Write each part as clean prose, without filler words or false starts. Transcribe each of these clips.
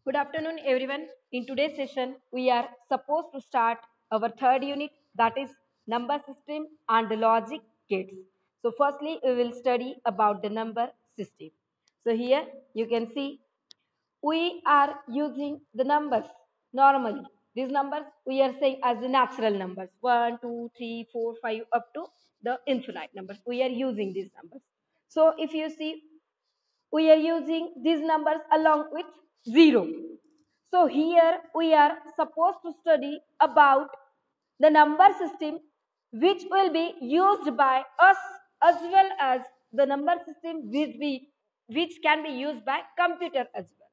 Good afternoon, everyone. In today's session, we are supposed to start our third unit, that is number system and the logic gates. So, firstly, we will study about the number system. So, here you can see we are using the numbers normally. These numbers we are saying as the natural numbers 1, 2, 3, 4, 5 up to the infinite numbers. We are using these numbers. So, if you see, we are using these numbers along with 0. So here we are supposed to study about the number system which will be used by us as well as the number system which can be used by computer as well,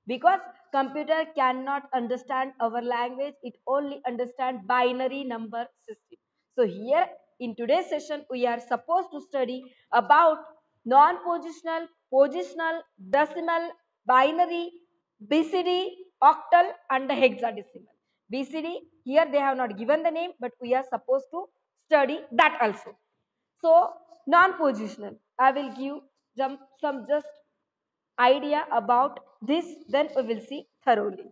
because computer cannot understand our language, it only understand binary number system. So here in today's session we are supposed to study about non-positional, positional, decimal, binary, BCD, octal and the hexadecimal. BCD, here they have not given the name, but we are supposed to study that also. So non-positional, I will give some just idea about this, then we will see thoroughly.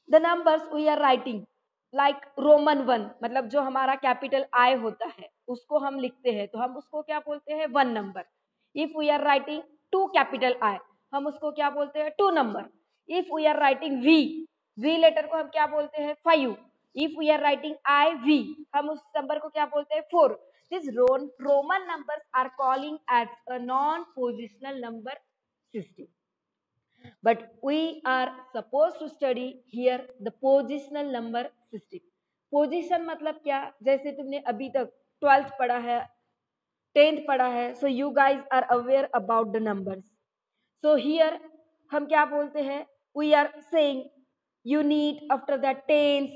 The numbers we are writing like Roman one, मतलब जो हमारा capital I होता है उसको हम लिखते हैं तो हम उसको क्या बोलते हैं, one number. If we are writing two capital I, हम उसको क्या बोलते हैं, two number. If we are writing V, V letter को हम क्या बोलते हैं, five. If we are writing I V, हम उस नंबर को क्या बोलते हैं, four. This Roman numbers are calling as a non positional number system. But we are supposed to study here the positional number system. Position मतलब क्या, जैसे तुमने अभी तक 12th पढ़ा है, 10th पढ़ा है, so you guys are aware about the numbers. So here हम क्या बोलते हैं, we are saying unit, after that tens,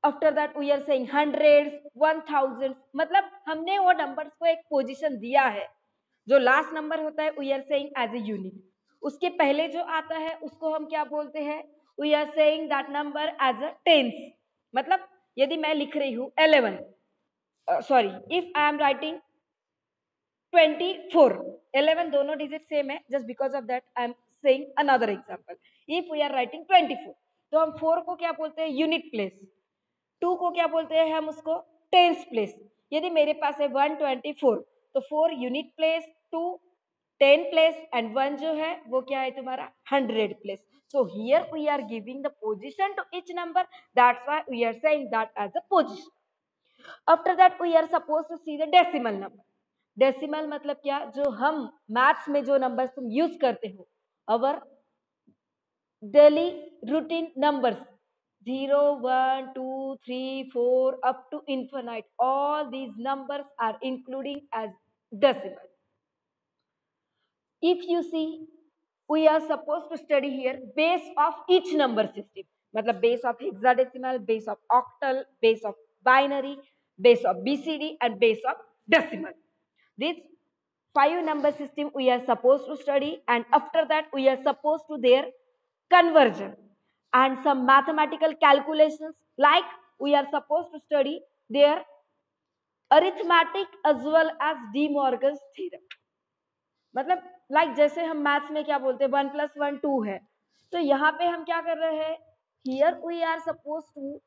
after that we are saying hundreds, 1000. मतलब हमने वो नंबर्स को एक पोजीशन दिया है. जो लास्ट नंबर होता है we are saying as a unit. उसके पहले जो आता है उसको हम क्या बोलते हैं, we are saying that number as a tens. मतलब यदि मैं लिख रही हूँ 11, sorry, if I am writing 24, 11 दोनों डिजिट सेम है, just because of that I am saying another example. If we are writing 24, तो हम 4 को क्या बोलते हैं, यूनिट प्लेस. 2 को क्या बोलते हैं हम उसको, टेंस प्लेस. यदि मेरे पास है 124, तो 4 यूनिट प्लेस, 2 10 प्लेस एंड 1 जो है वो क्या है तुम्हारा, 100 place. So here we are giving the position to each number. That's why we are saying that as a position. After that we are supposed to see the decimal number. Decimal मतलब क्या, जो हम maths में जो numbers तुम use करते हो, our daily routine numbers, 0, 1, 2, 3, 4 up to infinite, all these numbers are including as decimal. If you see, we are supposed to study here base of each number system. मतलब base of hexadecimal, base of octal, base of binary, base of BCD and base of decimal. These 5 number system we are supposed to study, and after that we are supposed to their conversion and some mathematical calculations, like we are supposed to study their arithmetic as well as De Morgan's theorem. मतलब like जैसे हम maths में क्या बोलते हैं, 1+1 2 है, तो यहाँ पे हम क्या कर रहे हैं, here we are suppose to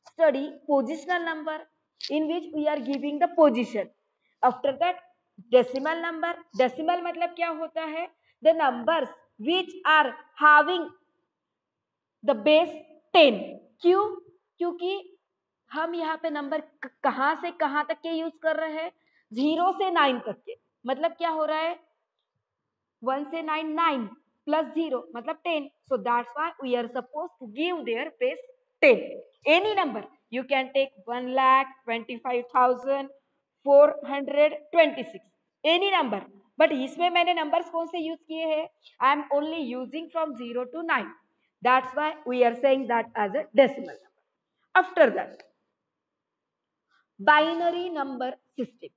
study positional number in which we are giving the position. After that decimal number. Decimal मतलब क्या होता है, the numbers which are having the base 10. क्यों, क्योंकि हम यहाँ पे नंबर कहाँ से कहाँ तक के यूज कर रहे हैं, 0 से 9 तक के. मतलब क्या हो रहा है, 1 से 9, 9 plus 0 मतलब 10. So that's why we are supposed to give their base 10. Any number you can take, 1,25,426, any number. But इसमें मैंने नंबर्स कौन से यूज किए हैं, I am only using from 0 to 9. That's why we are saying that as a decimal number. After that, binary number system.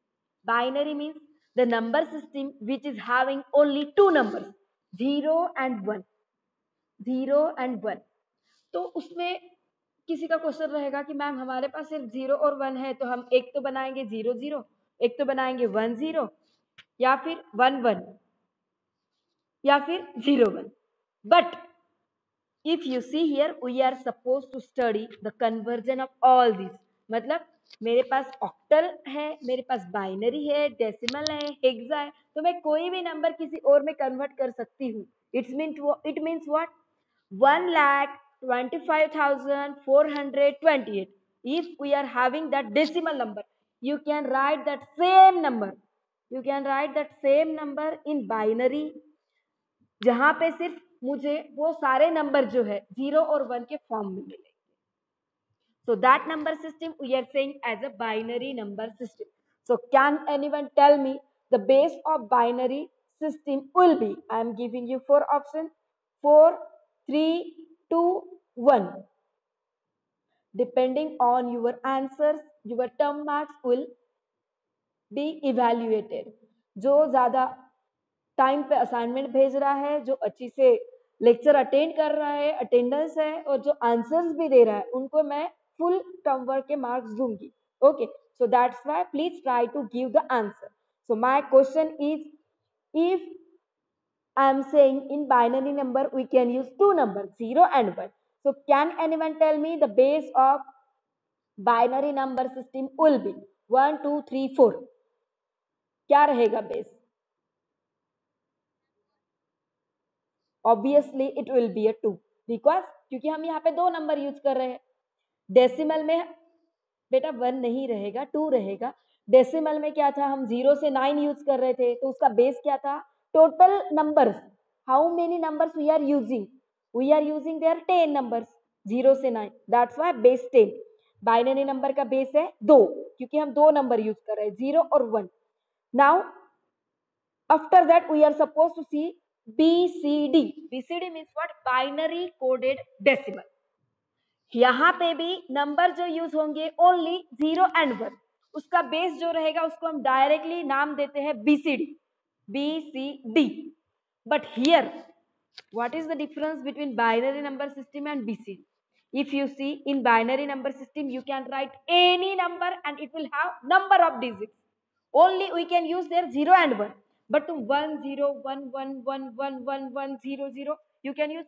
Binary means the number system which is having only two numbers, 0 and 1. 0 and 1. तो उसमें किसी का question रहेगा कि ma'am हमारे पास सिर्फ 0 और 1 है, तो हम एक तो बनाएंगे 0 0, एक तो बनाएंगे 1 0, या फिर 1 1, या फिर 0 1. But if you see here, we are supposed to study the conversion of all these. मतलब मेरे पास ऑक्टल है, मेरे पास बाइनरी है, डेसिमल है, हेक्सा है, तो मैं कोई भी नंबर किसी और में कन्वर्ट कर सकती हूँ. It means what? 1,25,428. If we are having that decimal number, you can write that same number. You can write that same number in binary, जहां पे सिर्फ मुझे वो सारे नंबर जो है 0 और 1 के फॉर्म में मिले. So that number system we are saying as a binary number system. So can anyone tell me the base of binary system will be? I am giving you four options: 4, 3, 2, 1. Depending on your answers, your term marks will be evaluated. जो ज्यादा time पे assignment भेज रहा है, जो अच्छी से lecture attend कर रहा है, अटेंडेंस है, और जो आंसर्स भी दे रहा है, उनको मैं फुल टर्म वर्क के मार्क्स दूंगी. Okay, so that's why please try to give the answer. So my question is, if I am saying in binary number we can use two numbers 0 and 1. So can anyone tell me the base of binary number system will be 1 2 3 4? क्या रहेगा base? Obviously it will be a 2, because क्योंकि हम यहाँ पे दो number use कर रहे हैं. डेसिमल में बेटा 1 नहीं रहेगा, 2 रहेगा. डेसिमल में क्या था, हम 0 से 9 यूज कर रहे थे, तो उसका बेस क्या था? Total numbers. How many numbers we are using? We are using there 10 numbers, 0 से 9. That's why base 10. Binary number का बेस है 2, क्योंकि हम दो नंबर यूज कर रहे हैं, 0 और 1. Now after that we are supposed to see BCD. BCD means what? Binary coded decimal. यहाँ पे भी नंबर जो यूज होंगे ओनली 0 and 1. उसका बेस जो रहेगा उसको हम डायरेक्टली नाम देते हैं BCD. BCD. But here, what is the difference between binary number system and BCD? If you see, in binary number system you can write any number and it will have number of digits. Only we can use their 0 and 1. But to 1 0 1 1 1 1 1 1 0 0, you can use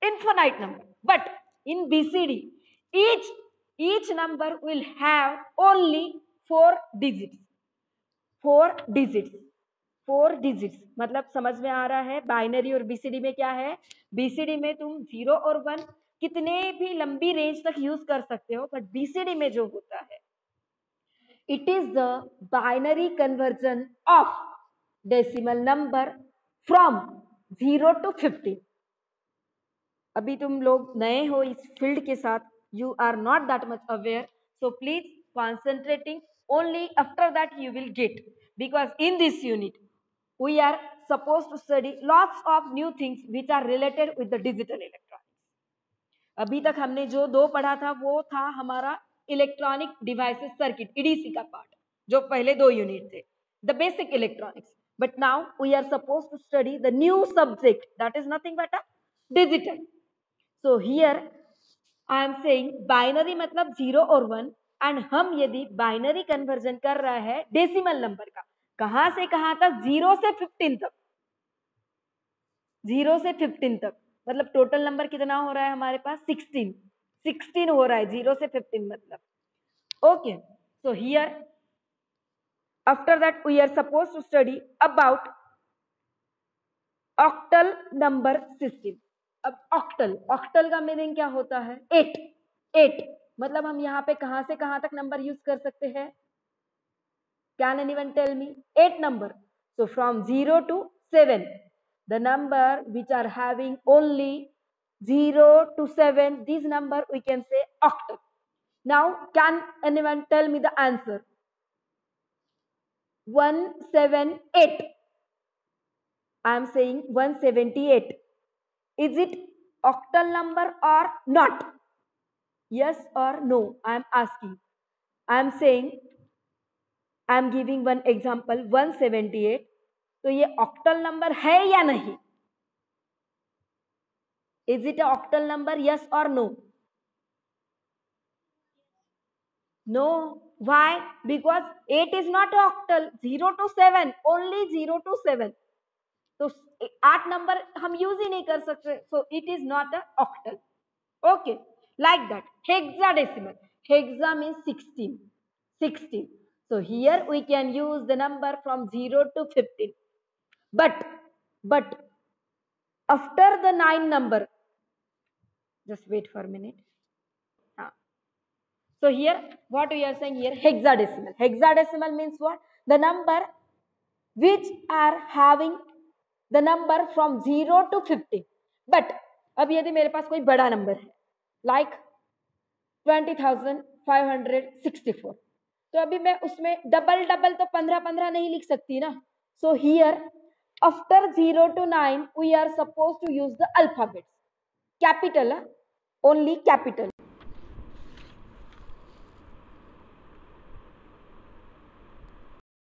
infinite number. But in BCD, each number will have only 4 digits. 4 digits. 4 digits. मतलब समझ में आ रहा है? Binary और BCD में क्या है? BCD में तुम 0 और 1 कितने भी लंबी रेंज तक यूज कर सकते हो, बट बीसीडी में जो होता है, it is the binary conversion of decimal number from 0 to 50. अभी तुम लोग नए हो इस फील्ड के साथ, you are not that much aware, so please concentrating only after that you will get, because in this unit we are supposed to study lots of new things which are related with the digital electronics. अभी तक हमने जो दो पढ़ा था वो था हमारा इलेक्ट्रॉनिक डिवाइसेस सर्किट, ईडीसी का पार्ट, जो पहले दो यूनिट थे, the basic electronics. But now we are suppose to study the new subject that is nothing but a digital. So here I am saying binary मतलब 0 और 1, and हम यदि binary conversion कर रहा है डेसिमल नंबर का, कहां से कहां तक? 0 से 15 तक. 0 से 15 तक मतलब टोटल नंबर कितना हो रहा है हमारे पास? 16. 16 हो रहा है 0 से 15 मतलब. Okay, so here after that we are suppose to study about octal number system. अब ऑक्टल का मीनिंग क्या होता है? 8. 8 मतलब हम यहाँ पे कहां से कहां तक नंबर यूज कर सकते हैं? Can anyone tell me? 8 number. So from 0 to 7, the number which are having only 0 to 7, this number we can say octal. Now can anyone tell me the answer? 178. I am saying 178. Is it octal number or not? Yes or no? I am asking. I am saying, I am giving one example, 178. तो ये octal number है या नहीं? Is it a octal number? Yes or no? No. Why? Because 8 is not octal. 0 to 7. Only 0 to 7. तो 8 number हम use ही नहीं कर सकते, so it is not a octal. Okay, like that. Hexadecimal. Hexa means 16. 16. So here we can use the number from 0 to 15. But after the 9 number, just wait for a minute. So here, what we are saying here, hexadecimal. Hexadecimal means what? The number which are having the number from 0 to 50. But अब यदि मेरे पास कोई बड़ा number है, like 20,564, तो अभी मैं उसमें डबल डबल तो 15 नहीं लिख सकती ना. So here after 0 to 9 we are suppose to use the alphabets. Capital, only capital.